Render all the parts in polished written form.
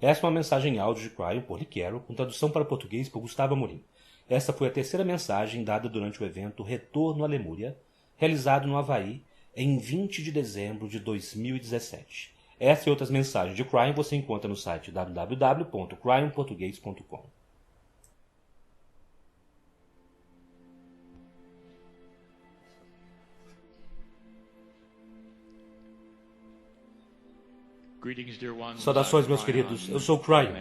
Essa é uma mensagem em áudio de Cryon por Lee Carroll, com tradução para português por Gustavo Amorim. Esta foi a terceira mensagem dada durante o evento Retorno à Lemúria, realizado no Havaí em 20 de dezembro de 2017. Essa e outras mensagens de Cryon você encontra no site www.cryonportugues.com. Saudações, meus queridos. Eu sou o Cryon,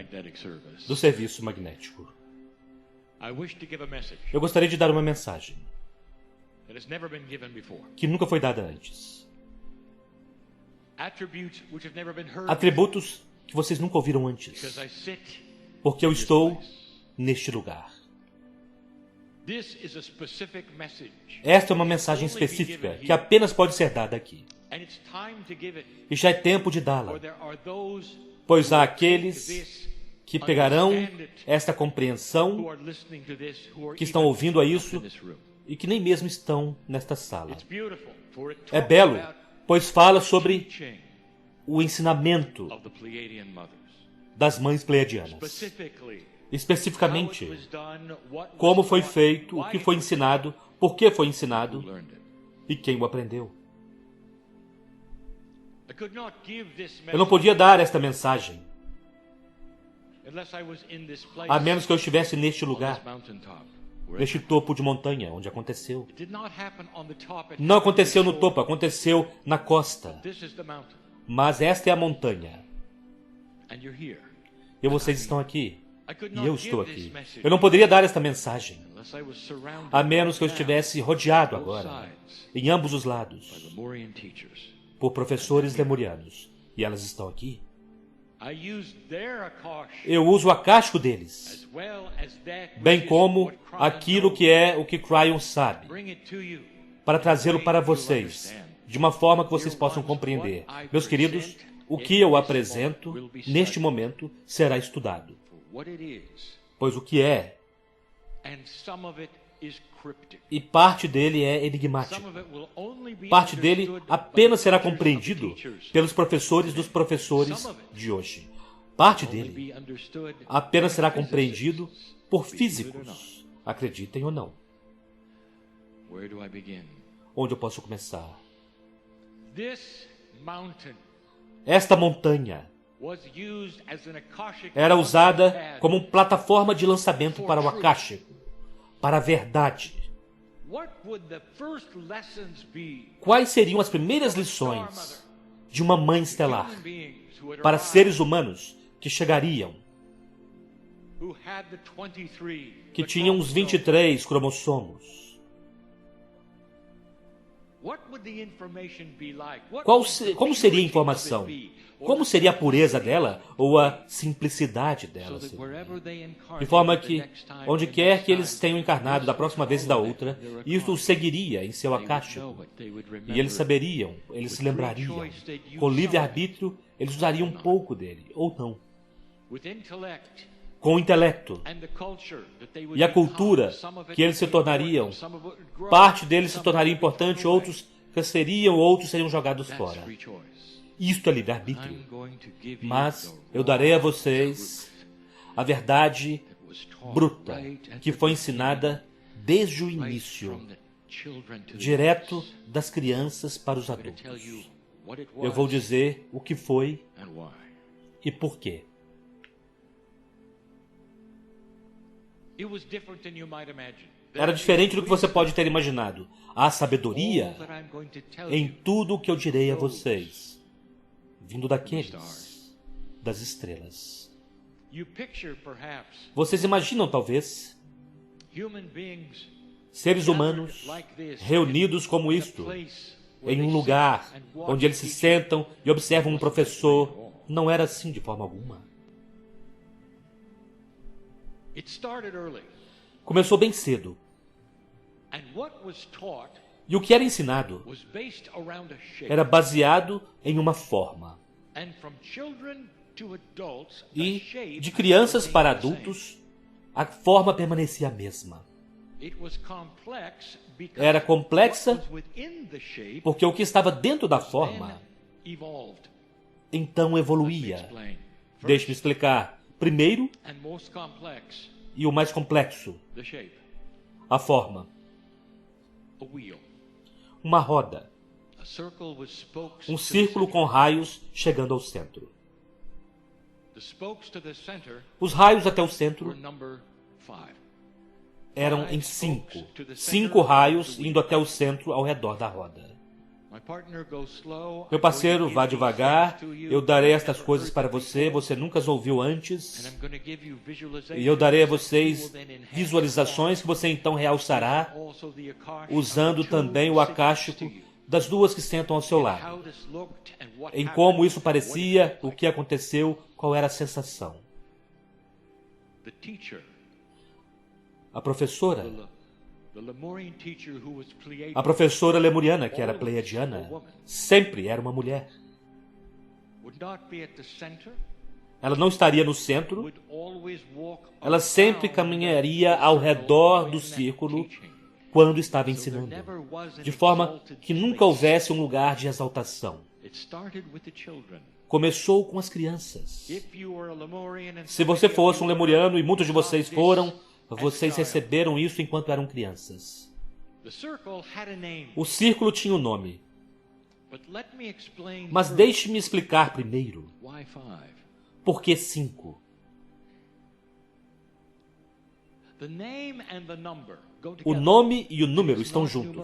do Serviço Magnético. Eu gostaria de dar uma mensagem que nunca foi dada antes. Atributos que vocês nunca ouviram antes, porque eu estou neste lugar. Esta é uma mensagem específica que apenas pode ser dada aqui. E já é tempo de dá-la, pois há aqueles que pegarão esta compreensão, que estão ouvindo a isso e que nem mesmo estão nesta sala. É belo, pois fala sobre o ensinamento das mães pleiadianas. Especificamente, como foi feito, o que foi ensinado, por que foi ensinado e quem o aprendeu. Eu não podia dar esta mensagem a menos que eu estivesse neste lugar, neste topo de montanha, onde aconteceu. Não aconteceu no topo, aconteceu na costa. Mas esta é a montanha. E vocês estão aqui. E eu estou aqui. Eu não poderia dar esta mensagem a menos que eu estivesse rodeado agora, em ambos os lados, por professores lemurianos. E elas estão aqui. Eu uso o acástico deles, bem como aquilo que é o que Cryon sabe, para trazê-lo para vocês, de uma forma que vocês possam compreender. Meus queridos, o que eu apresento neste momento será estudado, pois o que é, e parte dele é enigmático. Parte dele apenas será compreendido pelos professores dos professores de hoje. Parte dele apenas será compreendido por físicos, acreditem ou não. Onde eu posso começar? Esta montanha era usada como plataforma de lançamento para o Akashico, para a verdade. Quais seriam as primeiras lições de uma mãe estelar para seres humanos que chegariam, que tinham os 23 cromossomos? Como seria a informação? Como seria a pureza dela ou a simplicidade dela? De forma que, onde quer que eles tenham encarnado da próxima vez e da outra, isso os seguiria em seu acástico. E eles saberiam, eles se lembrariam. Com livre-arbítrio, eles usariam um pouco dele, ou não. Com o intelecto e a cultura que eles se tornariam, parte deles se tornaria importante, outros cresceriam, outros seriam jogados fora. Isto é livre-arbítrio. Mas eu darei a vocês a verdade bruta que foi ensinada desde o início, direto das crianças para os adultos. Eu vou dizer o que foi e por quê. Era diferente do que você pode ter imaginado. Há sabedoria em tudo o que eu direi a vocês, vindo daqueles, das estrelas. Vocês imaginam, talvez, seres humanos reunidos como isto, em um lugar onde eles se sentam e observam um professor. Não era assim de forma alguma. Começou bem cedo. E o que era ensinado era baseado em uma forma. E de crianças para adultos, a forma permanecia a mesma. Era complexa porque o que estava dentro da forma então evoluía. Deixe-me explicar. Primeiro, e o mais complexo, a forma. Uma roda. Um círculo com raios chegando ao centro. Os raios até o centro eram em 5. 5 raios indo até o centro ao redor da roda. Meu parceiro, vá devagar. Eu darei estas coisas para você. Você nunca as ouviu antes. E eu darei a vocês visualizações que você então realçará, usando também o acástico das duas que sentam ao seu lado. Em como isso parecia, o que aconteceu, qual era a sensação. A professora lemuriana, que era pleiadiana, sempre era uma mulher. Ela não estaria no centro, ela sempre caminharia ao redor do círculo quando estava ensinando, de forma que nunca houvesse um lugar de exaltação. Começou com as crianças. Se você fosse um lemuriano, e muitos de vocês foram, vocês receberam isso enquanto eram crianças. O círculo tinha um nome. Mas deixe-me explicar primeiro. Por que 5? O nome e o número estão juntos.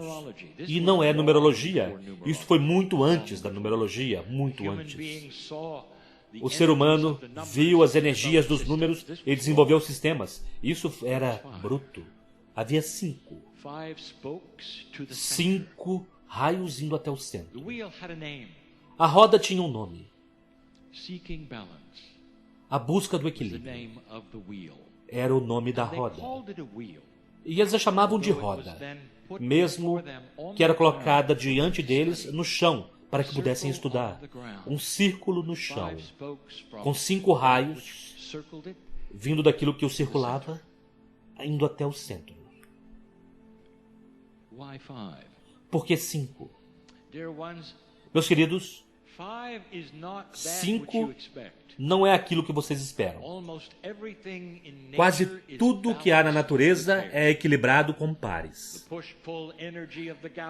E não é numerologia. Isso foi muito antes da numerologia, muito antes. O ser humano viu as energias dos números e desenvolveu sistemas. Isso era bruto. Havia 5. 5 raios indo até o centro. A roda tinha um nome. A busca do equilíbrio era o nome da roda. E eles a chamavam de roda, mesmo que era colocada diante deles no chão, para que pudessem estudar. Um círculo no chão, com 5 raios, vindo daquilo que o circulava, indo até o centro. Por que 5? Meus queridos, 5 não é aquilo que vocês esperam. Quase tudo que há na natureza é equilibrado com pares.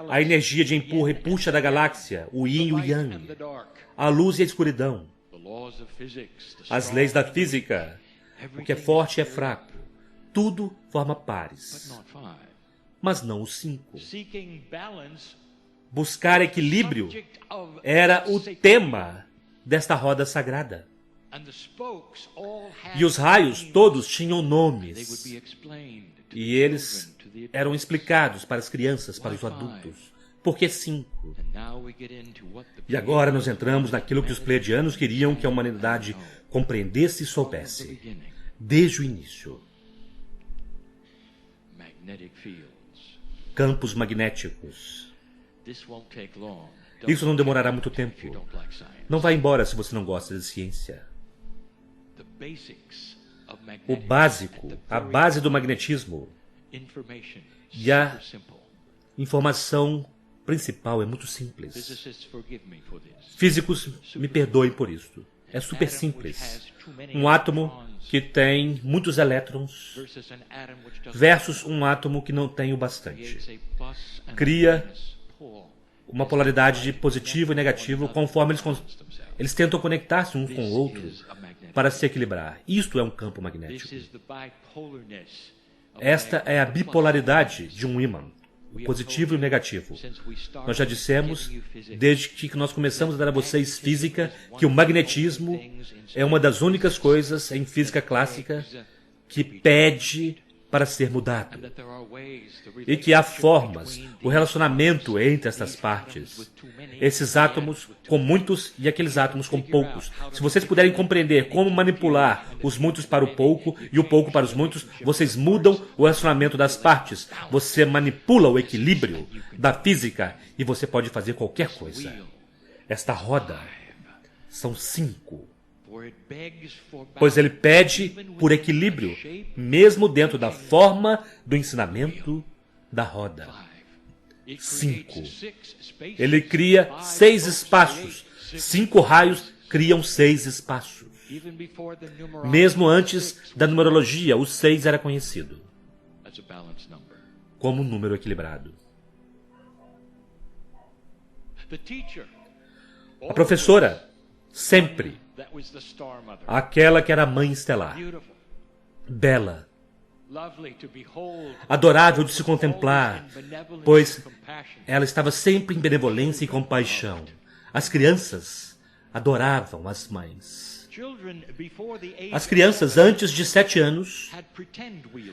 A energia de empurra e puxa da galáxia, o yin e o yang, a luz e a escuridão, as leis da física, o que é forte e é fraco, tudo forma pares. Mas não os 5. Buscar equilíbrio era o tema desta roda sagrada. E os raios todos tinham nomes. E eles eram explicados para as crianças, para os adultos. Por que 5? E agora nós entramos naquilo que os pleiadianos queriam que a humanidade compreendesse e soubesse. Desde o início. Campos magnéticos. Isso não demorará muito tempo. Não vá embora se você não gosta de ciência. O básico, a base do magnetismo e a informação principal é muito simples. Físicos me perdoem por isso. É super simples. Um átomo que tem muitos elétrons versus um átomo que não tem o bastante. Cria uma polaridade de positivo e negativo conforme eles tentam conectar-se um com o outro para se equilibrar. Isto é um campo magnético. Esta é a bipolaridade de um ímã, o positivo e o negativo. Nós já dissemos, desde que nós começamos a dar a vocês física, que o magnetismo é uma das únicas coisas em física clássica que pede para ser mudado. E que há formas, o relacionamento entre essas partes. Esses átomos com muitos e aqueles átomos com poucos. Se vocês puderem compreender como manipular os muitos para o pouco e o pouco para os muitos, vocês mudam o relacionamento das partes. Você manipula o equilíbrio da física e você pode fazer qualquer coisa. Esta roda são 5. Pois ele pede por equilíbrio, mesmo dentro da forma do ensinamento da roda. 5. Ele cria 6 espaços. 5 raios criam 6 espaços. Mesmo antes da numerologia, o 6 era conhecido como um número equilibrado. A professora, sempre, aquela que era a mãe estelar, bela, adorável de se contemplar, pois ela estava sempre em benevolência e compaixão. As crianças adoravam as mães. As crianças, antes de 7 anos,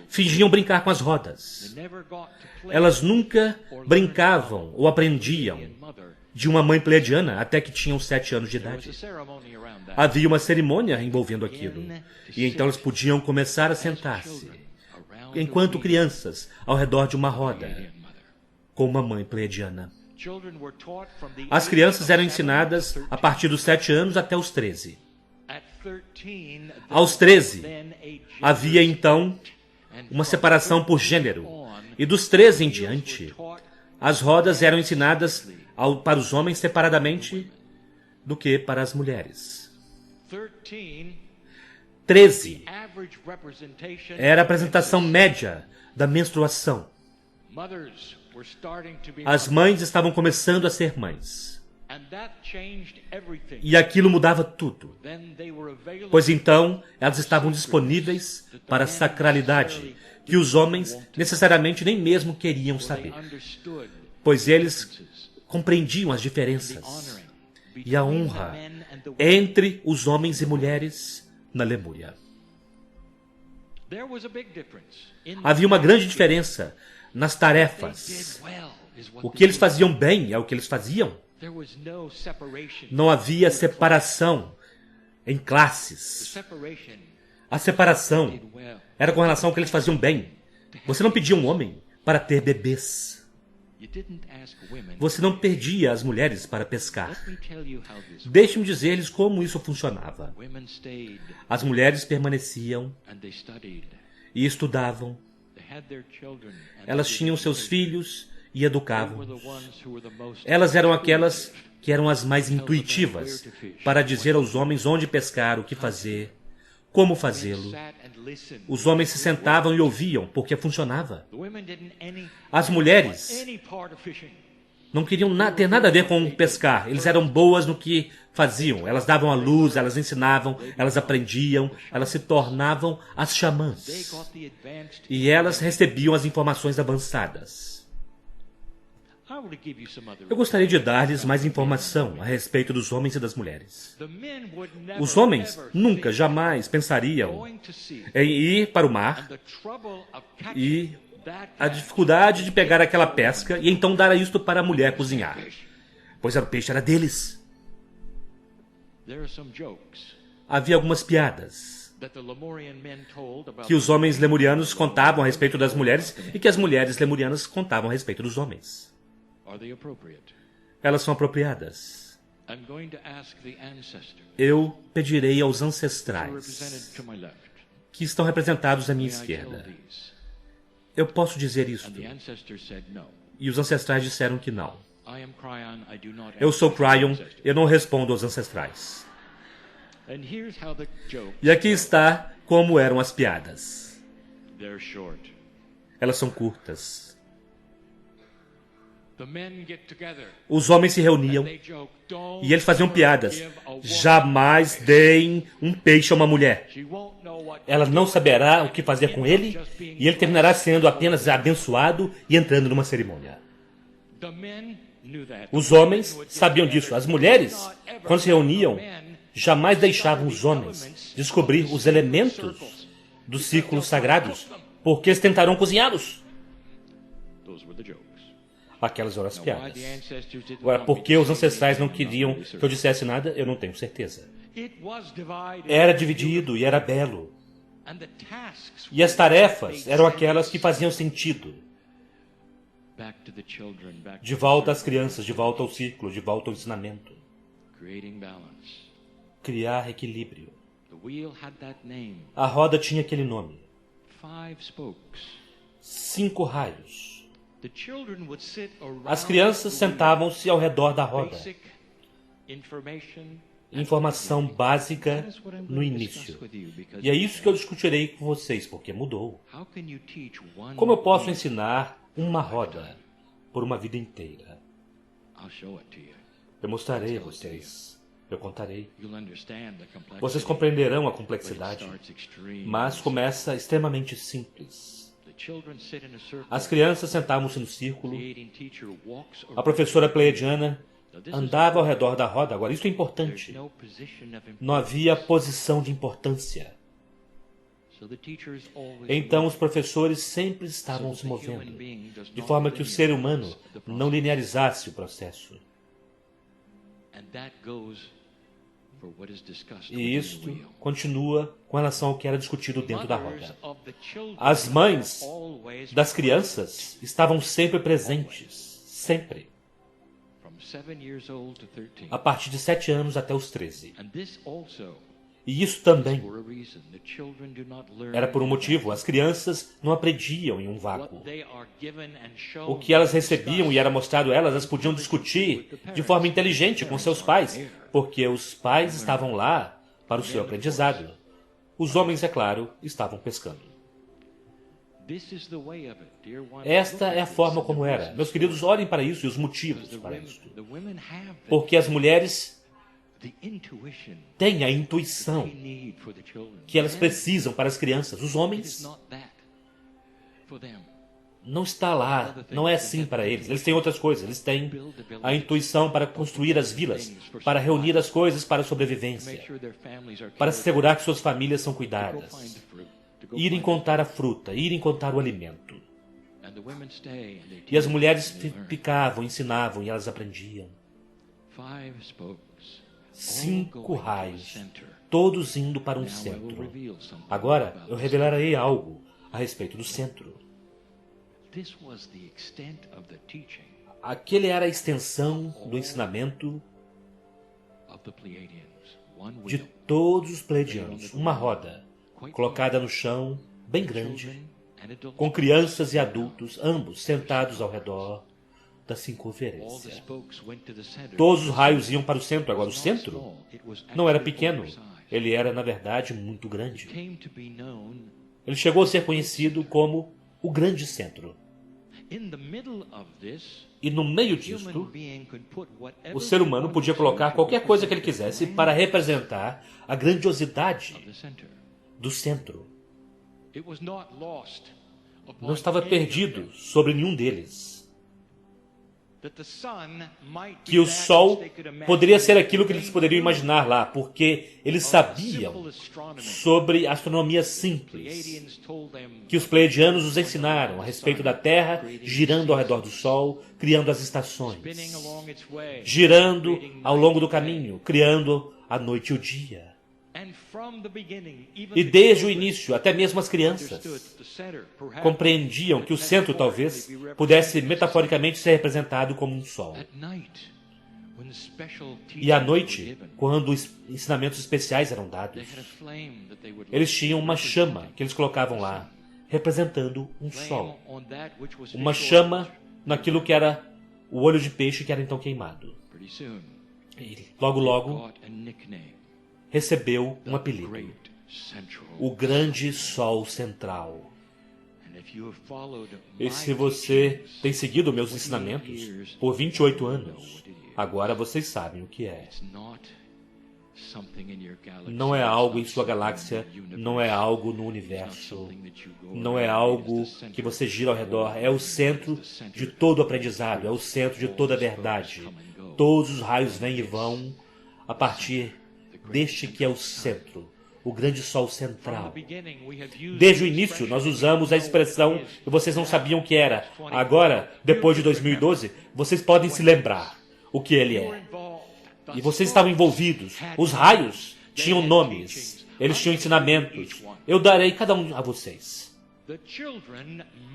fingiam brincar com as rodas. Elas nunca brincavam ou aprendiam de uma mãe pleiadiana até que tinham 7 anos de idade. Havia uma cerimônia envolvendo aquilo. E então elas podiam começar a sentar-se, enquanto crianças, ao redor de uma roda, com uma mãe pleiadiana. As crianças eram ensinadas a partir dos 7 anos até os 13. Aos 13, havia então uma separação por gênero. E dos 13 em diante, as rodas eram ensinadas para os homens separadamente do que para as mulheres. 13 era a apresentação média da menstruação. As mães estavam começando a ser mães. E aquilo mudava tudo. Pois então, elas estavam disponíveis para a sacralidade, que os homens necessariamente nem mesmo queriam saber. Pois eles compreendiam as diferenças e a honra entre os homens e mulheres na Lemúria. Havia uma grande diferença nas tarefas. O que eles faziam bem é o que eles faziam. Não havia separação em classes. A separação era com relação ao que eles faziam bem. Você não pedia um homem para ter bebês. Você não pedia as mulheres para pescar. Deixe-me dizer-lhes como isso funcionava. As mulheres permaneciam e estudavam. Elas tinham seus filhos e educavam-nos. Elas eram aquelas que eram as mais intuitivas para dizer aos homens onde pescar, o que fazer, como fazê-lo. Os homens se sentavam e ouviam, porque funcionava. As mulheres não queriam ter nada a ver com pescar. Eles eram boas no que faziam. Elas davam a luz, elas ensinavam, elas aprendiam, elas se tornavam as xamãs. E elas recebiam as informações avançadas. Eu gostaria de dar-lhes mais informação a respeito dos homens e das mulheres. Os homens nunca, jamais pensariam em ir para o mar e a dificuldade de pegar aquela pesca e então dar isto para a mulher cozinhar, pois o peixe era deles. Havia algumas piadas que os homens lemurianos contavam a respeito das mulheres e que as mulheres lemurianas contavam a respeito dos homens. Elas são apropriadas. Eu pedirei aos ancestrais que estão representados à minha esquerda. Eu posso dizer isto. E os ancestrais disseram que não. Eu sou Cryon, eu não respondo aos ancestrais. E aqui está como eram as piadas. Elas são curtas. Os homens se reuniam e eles faziam piadas. Jamais deem um peixe a uma mulher. Ela não saberá o que fazer com ele e ele terminará sendo apenas abençoado e entrando numa cerimônia. Os homens sabiam disso. As mulheres, quando se reuniam, jamais deixavam os homens descobrir os elementos dos círculos sagrados, porque eles tentarão cozinhá-los. Aquelas eram as piadas. Agora, por que os ancestrais não queriam que eu dissesse nada, eu não tenho certeza. Era dividido e era belo. E as tarefas eram aquelas que faziam sentido. De volta às crianças, de volta ao círculo, de volta ao ensinamento. Criar equilíbrio. A roda tinha aquele nome. 5 raios. As crianças sentavam-se ao redor da roda informação básica no início. E é isso que eu discutirei com vocês, porque mudou. Como eu posso ensinar uma roda por uma vida inteira? Eu mostrarei a vocês. Eu contarei. Vocês compreenderão a complexidade, mas começa extremamente simples. As crianças sentavam-se no círculo. A professora pleiadiana andava ao redor da roda. Agora, isso é importante. Não havia posição de importância. Então, os professores sempre estavam se movendo, de forma que o ser humano não linearizasse o processo. E isto continua com relação ao que era discutido dentro da roda. As mães das crianças estavam sempre presentes, sempre. A partir de 7 anos até os 13. E isso também era por um motivo. As crianças não aprendiam em um vácuo. O que elas recebiam e era mostrado a elas, elas podiam discutir de forma inteligente com seus pais, porque os pais estavam lá para o seu aprendizado. Os homens, é claro, estavam pescando. Esta é a forma como era. Meus queridos, olhem para isso e os motivos para isso. Porque as mulheres têm a intuição que elas precisam para as crianças. Os homens não está lá, não é assim para eles. Eles têm outras coisas. Eles têm a intuição para construir as vilas, para reunir as coisas para a sobrevivência, para se assegurar que suas famílias são cuidadas, irem contar a fruta, irem contar o alimento. E as mulheres ficavam, ensinavam e elas aprendiam. 5 raios, todos indo para um centro. Agora, eu revelarei algo a respeito do centro. Aquele era a extensão do ensinamento de todos os pleiadianos. Uma roda, colocada no chão, bem grande, com crianças e adultos, ambos sentados ao redor da circunferência. Todos os raios iam para o centro. Agora, o centro não era pequeno. Ele era, na verdade, muito grande. Ele chegou a ser conhecido como o grande centro. E no meio disto, o ser humano podia colocar qualquer coisa que ele quisesse para representar a grandiosidade do centro. Não estava perdido sobre nenhum deles. Que o sol poderia ser aquilo que eles poderiam imaginar lá, porque eles sabiam sobre astronomia simples, que os pleiadianos os ensinaram a respeito da Terra, girando ao redor do Sol, criando as estações, girando ao longo do caminho, criando a noite e o dia. E desde o início, até mesmo as crianças compreendiam que o centro talvez pudesse metaforicamente ser representado como um sol. E à noite, quando os ensinamentos especiais eram dados, eles tinham uma chama que eles colocavam lá, representando um sol. Uma chama naquilo que era o olho de peixe que era então queimado. E logo, logo, recebeu um apelido, o Grande Sol Central. E se você tem seguido meus ensinamentos por 28 anos, agora vocês sabem o que é. Não é algo em sua galáxia, não é algo no universo, não é algo que você gira ao redor, é o centro de todo o aprendizado, é o centro de toda a verdade. Todos os raios vêm e vão a partir deste que é o centro, o grande sol central. Desde o início, nós usamos a expressão que vocês não sabiam o que era. Agora, depois de 2012, vocês podem se lembrar o que ele é. E vocês estavam envolvidos. Os raios tinham nomes, eles tinham ensinamentos. Eu darei cada um a vocês.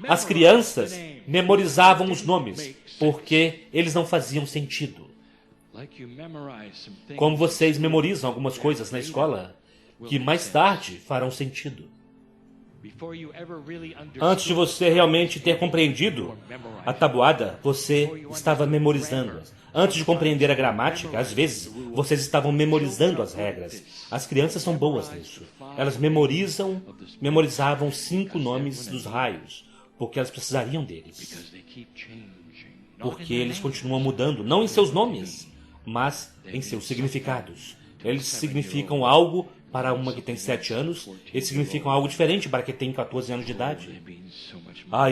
As crianças memorizavam os nomes, porque eles não faziam sentido. Como vocês memorizam algumas coisas na escola, que mais tarde farão sentido. Antes de você realmente ter compreendido a tabuada, você estava memorizando. Antes de compreender a gramática, às vezes, vocês estavam memorizando as regras. As crianças são boas nisso. Elas memorizavam 5 nomes dos raios, porque elas precisariam deles. Porque eles continuam mudando, não em seus nomes, mas em seus significados. Eles significam algo para uma que tem 7 anos, eles significam algo diferente para quem tem 14 anos de idade.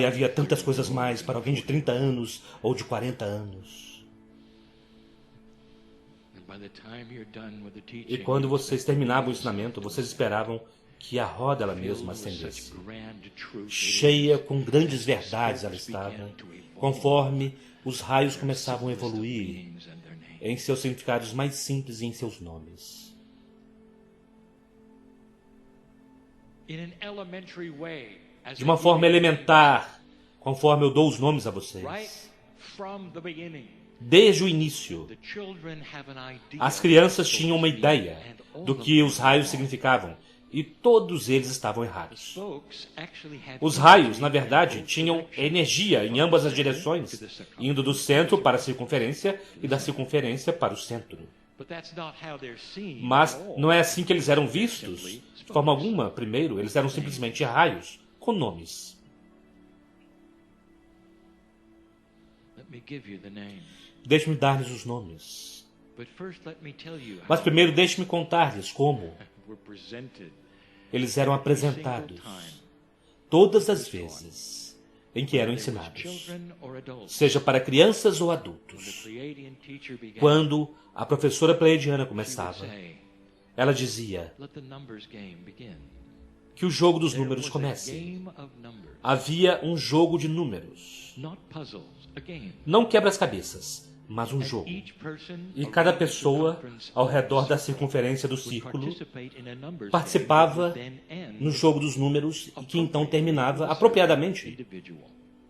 E havia tantas coisas mais para alguém de 30 anos ou de 40 anos. E quando vocês terminavam o ensinamento, vocês esperavam que a roda ela mesma acendesse. Cheia com grandes verdades ela estava, conforme os raios começavam a evoluir em seus significados mais simples e em seus nomes. De uma forma elementar, conforme eu dou os nomes a vocês. Desde o início, as crianças tinham uma ideia do que os raios significavam, e todos eles estavam errados. Os raios, na verdade, tinham energia em ambas as direções, indo do centro para a circunferência e da circunferência para o centro. Mas não é assim que eles eram vistos. De forma alguma, primeiro, eles eram simplesmente raios, com nomes. Deixe-me dar-lhes os nomes. Mas primeiro deixe-me contar-lhes como eles eram apresentados todas as vezes em que eram ensinados, seja para crianças ou adultos. Quando a professora pleiadiana começava, ela dizia que o jogo dos números comece. Havia um jogo de números. Não quebra-cabeças, mas um jogo. E cada pessoa, ao redor da circunferência do círculo, participava no jogo dos números e que então terminava apropriadamente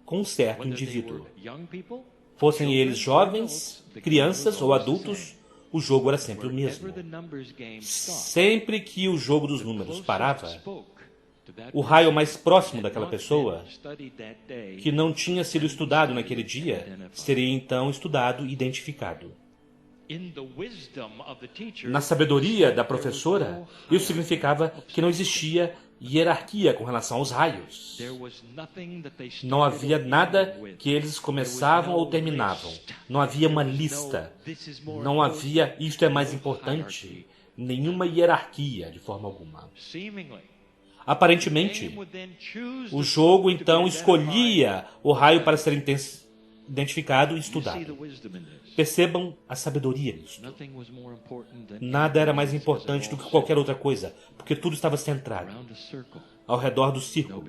com um certo indivíduo. Fossem eles jovens, crianças ou adultos, o jogo era sempre o mesmo. Sempre que o jogo dos números parava, o raio mais próximo daquela pessoa, que não tinha sido estudado naquele dia, seria então estudado e identificado. Na sabedoria da professora, isso significava que não existia hierarquia com relação aos raios. Não havia nada que eles começavam ou terminavam. Não havia uma lista. Não havia, isto é mais importante, nenhuma hierarquia de forma alguma. Aparentemente, o jogo então escolhia o raio para ser identificado e estudado. Percebam a sabedoria nisso. Nada era mais importante do que qualquer outra coisa, porque tudo estava centrado ao redor do círculo,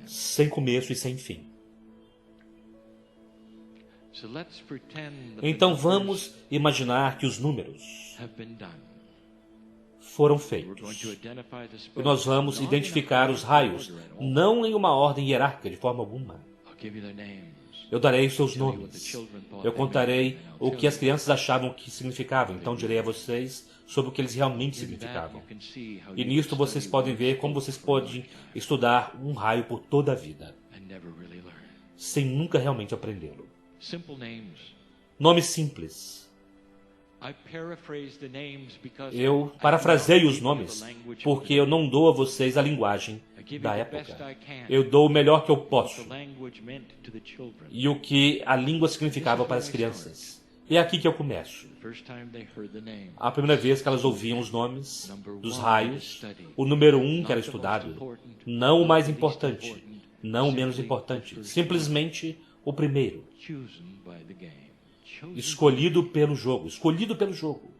sem começo e sem fim. Então vamos imaginar que os números foram feitos. E nós vamos identificar os raios, não em uma ordem hierárquica de forma alguma. Eu darei os seus nomes. Eu contarei o que as crianças achavam que significavam. Então direi a vocês sobre o que eles realmente significavam. E nisto vocês podem ver como vocês podem estudar um raio por toda a vida, sem nunca realmente aprendê-lo. Nomes simples. Eu parafraseio os nomes porque eu não dou a vocês a linguagem da época. Eu dou o melhor que eu posso e o que a língua significava para as crianças. E é aqui que eu começo. A primeira vez que elas ouviam os nomes dos raios, o número 1 que era estudado, não o mais importante, não o menos importante, simplesmente o primeiro. Escolhido pelo jogo. Escolhido pelo jogo.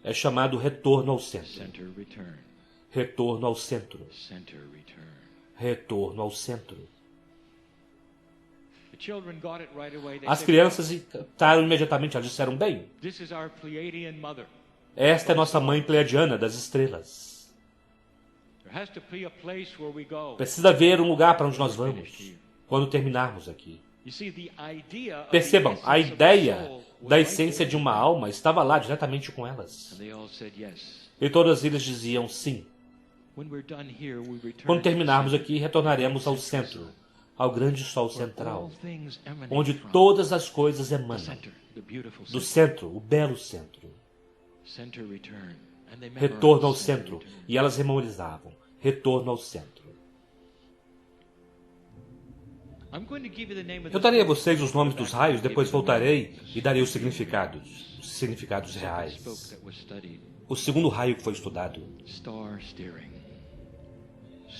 É chamado retorno ao centro. Retorno ao centro. Retorno ao centro. As crianças captaram imediatamente. Elas disseram, bem, esta é nossa mãe pleiadiana das estrelas. Precisa haver um lugar para onde nós vamos quando terminarmos aqui. Percebam, a ideia da essência de uma alma estava lá diretamente com elas. E todas eles diziam sim. Quando terminarmos aqui, retornaremos ao centro, ao grande sol central, onde todas as coisas emanam. Do centro, o belo centro. Retorno ao centro. E elas memorizavam. Retorno ao centro. Eu darei a vocês os nomes dos raios, depois voltarei e darei os significados reais. O segundo raio que foi estudado.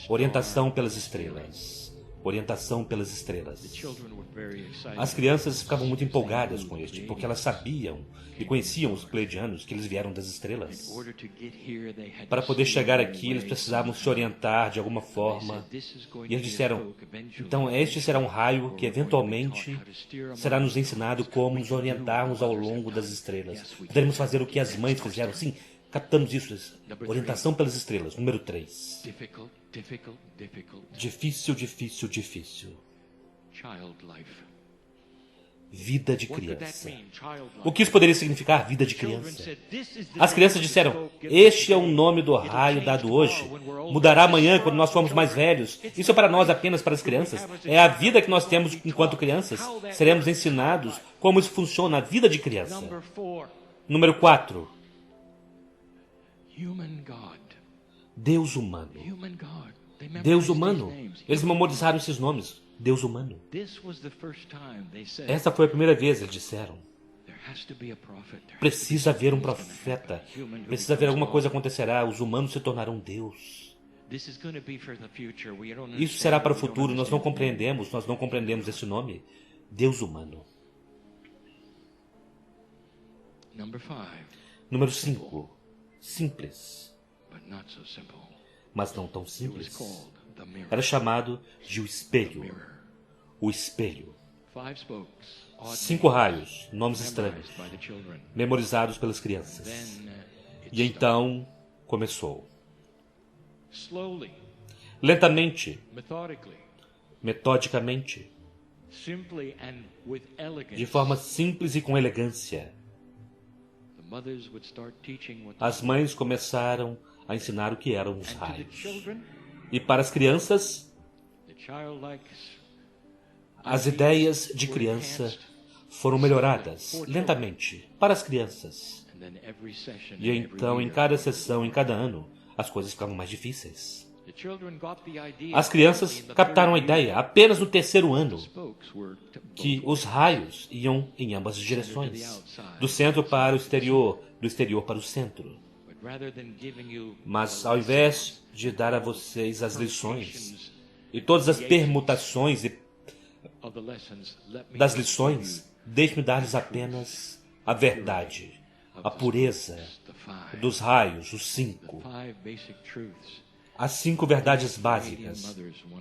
Orientação pelas estrelas. Orientação pelas estrelas. As crianças ficavam muito empolgadas com este, porque elas sabiam e conheciam os pleiadianos, que eles vieram das estrelas. Para poder chegar aqui, eles precisavam se orientar de alguma forma. E eles disseram, então este será um raio que eventualmente será nos ensinado como nos orientarmos ao longo das estrelas. Poderemos fazer o que as mães fizeram. Sim, captamos isso. Orientação pelas estrelas. Número 3. Difícil, difícil, difícil. Vida de criança. O que isso poderia significar, vida de criança? As crianças disseram, este é o nome do raio dado hoje. Mudará amanhã quando nós formos mais velhos. Isso é para nós, apenas para as crianças. É a vida que nós temos enquanto crianças. Seremos ensinados como isso funciona, a vida de criança. Número 4. Deus humano. Deus humano. Eles memorizaram esses nomes. Deus humano. Essa foi a primeira vez, eles disseram. Precisa haver um profeta. Precisa haver alguma coisa acontecerá. Os humanos se tornarão Deus. Isso será para o futuro. Nós não compreendemos esse nome. Deus humano. Número 5. Simples. Mas não tão simples. Era chamado de o espelho. O espelho. 5 raios, nomes estranhos, memorizados pelas crianças. E então começou. Lentamente, metodicamente, de forma simples e com elegância, as mães começaram a ensinar o que eram os raios. E para as crianças, as ideias de criança foram melhoradas lentamente para as crianças. E então, em cada sessão, em cada ano, as coisas ficavam mais difíceis. As crianças captaram a ideia apenas no terceiro ano que os raios iam em ambas as direções, do centro para o exterior, do exterior para o centro. Mas ao invés de dar a vocês as lições e todas as permutações das lições, deixe-me dar-lhes apenas a verdade, a pureza dos raios, os 5. As 5 verdades básicas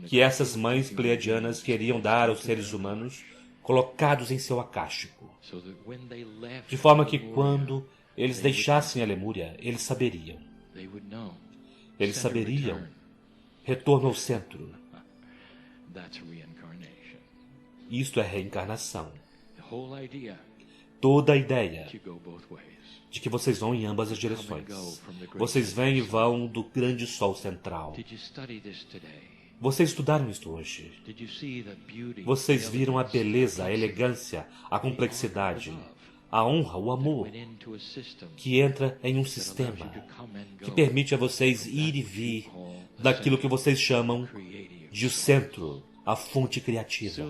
que essas mães pleiadianas queriam dar aos seres humanos colocados em seu acástico. De forma que quando eles deixassem a Lemúria, eles saberiam. Eles saberiam. Retorno ao centro. Isto é reencarnação. Toda a ideia de que vocês vão em ambas as direções. Vocês vêm e vão do grande sol central. Vocês estudaram isto hoje. Vocês viram a beleza, a elegância, a complexidade, a honra, o amor, que entra em um sistema que permite a vocês ir e vir daquilo que vocês chamam de o centro, a fonte criativa.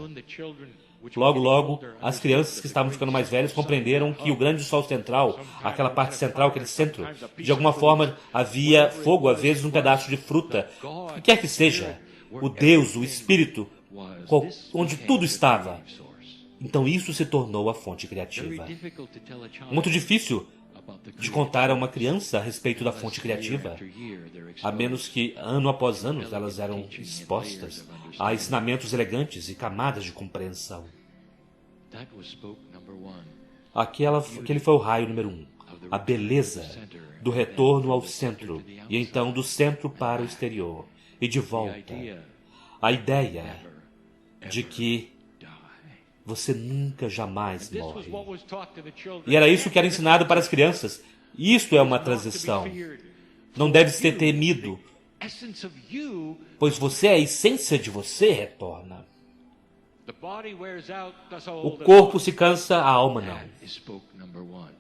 Logo, logo, as crianças que estavam ficando mais velhas compreenderam que o grande sol central, aquela parte central, aquele centro, de alguma forma havia fogo, às vezes um pedaço de fruta, o que quer que seja, o Deus, o Espírito, onde tudo estava. Então isso se tornou a fonte criativa. Muito difícil de contar a uma criança a respeito da fonte criativa, a menos que ano após ano elas eram expostas a ensinamentos elegantes e camadas de compreensão. Aquele foi o raio número 1, a beleza do retorno ao centro, e então do centro para o exterior, e de volta. A ideia de que você nunca, jamais morre. E era isso que era ensinado para as crianças. Isto é uma transição. Não deve ser temido Pois você, a essência de você, retorna. O corpo se cansa, a alma não.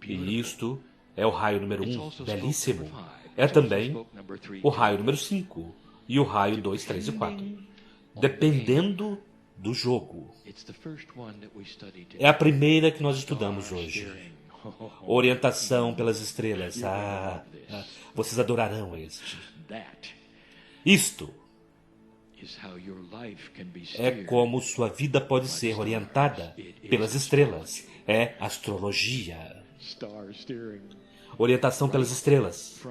E isto é o raio número 1, belíssimo. É também o raio número 5 e o raio 2, 3 e 4. Dependendo do jogo. É a primeira que nós estudamos hoje. Orientação pelas estrelas. Vocês adorarão este. Isto é como sua vida pode ser orientada pelas estrelas. É astrologia. Orientação pelas estrelas.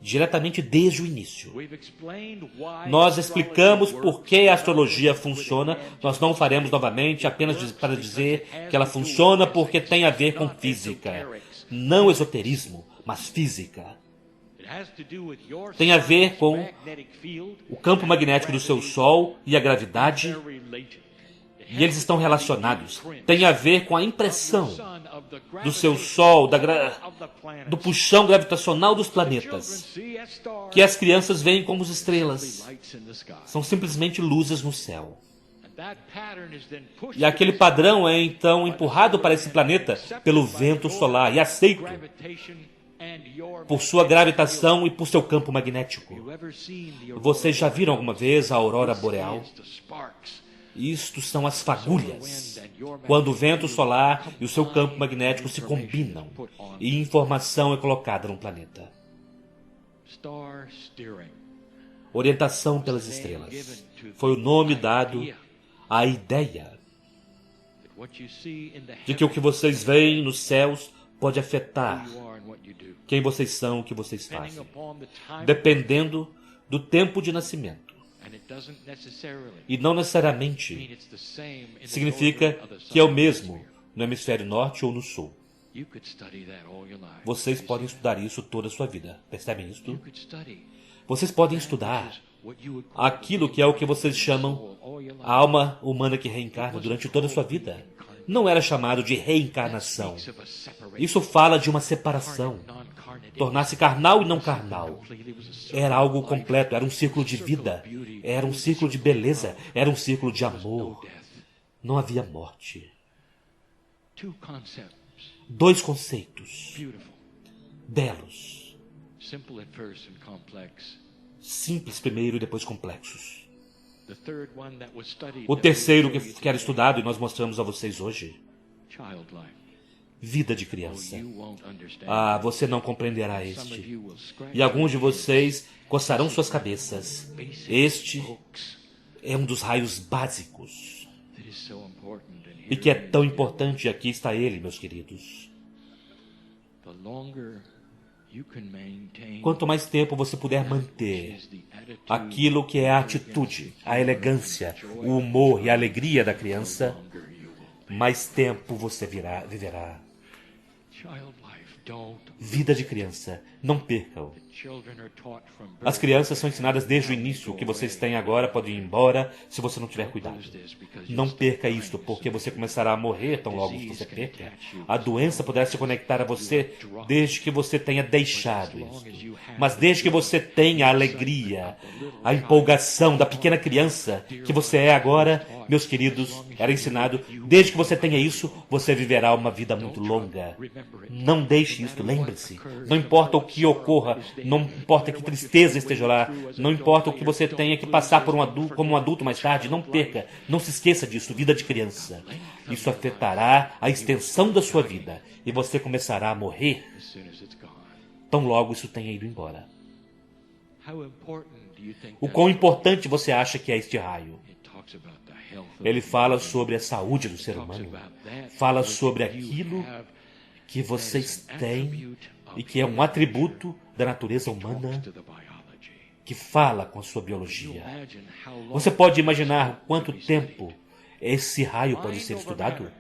Diretamente desde o início. Nós explicamos por que a astrologia funciona. Nós não faremos novamente apenas para dizer que ela funciona porque tem a ver com física. Não esoterismo, mas física. Tem a ver com o campo magnético do seu Sol e a gravidade. E eles estão relacionados. Tem a ver com a impressão do seu Sol, do puxão gravitacional dos planetas, que as crianças veem como as estrelas. São simplesmente luzes no céu. E aquele padrão é então empurrado para esse planeta pelo vento solar e aceito por sua gravitação e por seu campo magnético. Vocês já viram alguma vez a aurora boreal? Isto são as fagulhas, quando o vento solar e o seu campo magnético se combinam e informação é colocada no planeta. Orientação pelas estrelas. Foi o nome dado à ideia de que o que vocês veem nos céus pode afetar quem vocês são e o que vocês fazem, dependendo do tempo de nascimento. E não necessariamente significa que é o mesmo no hemisfério norte ou no sul. Vocês podem estudar isso toda a sua vida. Percebem isso? Vocês podem estudar aquilo que é o que vocês chamam a alma humana que reencarna durante toda a sua vida. Não era chamado de reencarnação. Isso fala de uma separação. Tornar-se carnal e não carnal. Era algo completo, era um círculo de vida, era um círculo de beleza, era um círculo de amor. Não havia morte. 2 conceitos belos. Simples primeiro e depois complexos. O terceiro que era estudado e nós mostramos a vocês hoje. Vida de criança. Você não compreenderá este. E alguns de vocês coçarão suas cabeças. Este é um dos raios básicos. E que é tão importante, e aqui está ele, meus queridos. Quanto mais tempo você puder manter aquilo que é a atitude, a elegância, o humor e a alegria da criança, mais tempo você viverá. Vida de criança, não percam. As crianças são ensinadas desde o início. O que vocês têm agora pode ir embora se você não tiver cuidado. Não perca isto, porque você começará a morrer tão logo que você perca. A doença poderá se conectar a você desde que você tenha deixado isto. Mas desde que você tenha a alegria, a empolgação da pequena criança que você é agora, meus queridos, era ensinado, desde que você tenha isso, você viverá uma vida muito longa. Não deixe isso, lembre-se. Não importa o que ocorra, não importa que tristeza esteja lá, não importa o que você tenha que passar por como um adulto mais tarde, não perca, não se esqueça disso, vida de criança. Isso afetará a extensão da sua vida e você começará a morrer tão logo isso tenha ido embora. O quão importante você acha que é este raio? Ele fala sobre a saúde do ser humano, fala sobre aquilo que vocês têm e que é um atributo da natureza humana que fala com a sua biologia. Você pode imaginar quanto tempo esse raio pode ser estudado?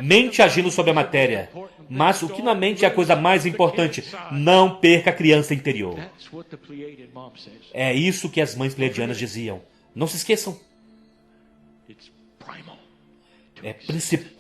Mente agindo sobre a matéria. Mas o que na mente é a coisa mais importante? Não perca a criança interior. É isso que as mães pleiadianas diziam. Não se esqueçam. É principal.